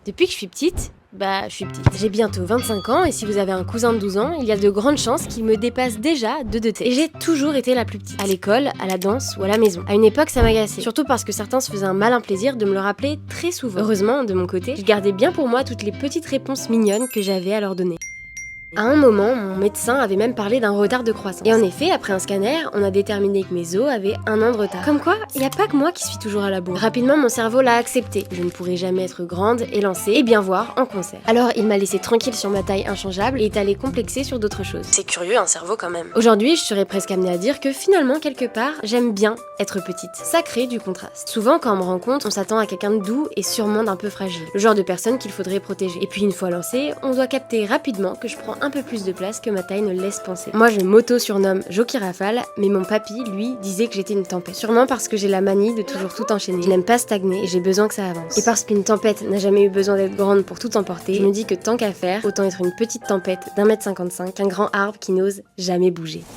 Depuis que je suis petite, j'ai bientôt 25 ans et si vous avez un cousin de 12 ans, il y a de grandes chances qu'il me dépasse déjà de 2 têtes. Et j'ai toujours été la plus petite. À l'école, à la danse ou à la maison. À une époque, ça m'agaçait. Surtout parce que certains se faisaient un malin plaisir de me le rappeler très souvent. Heureusement, de mon côté, je gardais bien pour moi toutes les petites réponses mignonnes que j'avais à leur donner. À un moment, mon médecin avait même parlé d'un retard de croissance. Et en effet, après un scanner, on a déterminé que mes os avaient 1 an de retard. Comme quoi, il n'y a pas que moi qui suis toujours à la bourre. Rapidement, mon cerveau l'a accepté. Je ne pourrais jamais être grande, élancée et bien voir en concert. Alors, il m'a laissé tranquille sur ma taille inchangeable et est allé complexer sur d'autres choses. C'est curieux, un cerveau quand même. Aujourd'hui, je serais presque amenée à dire que finalement, quelque part, j'aime bien être petite. Ça crée du contraste. Souvent, quand on me rencontre, on s'attend à quelqu'un de doux et sûrement d'un peu fragile. Le genre de personne qu'il faudrait protéger. Et puis, une fois lancé, on doit capter rapidement que je prends un peu plus de place que ma taille ne laisse penser. Moi, je m'auto-surnomme Joki Rafale, mais mon papy, lui, disait que j'étais une tempête. Sûrement parce que j'ai la manie de toujours tout enchaîner. Je n'aime pas stagner et j'ai besoin que ça avance. Et parce qu'une tempête n'a jamais eu besoin d'être grande pour tout emporter, je me dis que tant qu'à faire, autant être une petite tempête d'1,55 m qu'un grand arbre qui n'ose jamais bouger.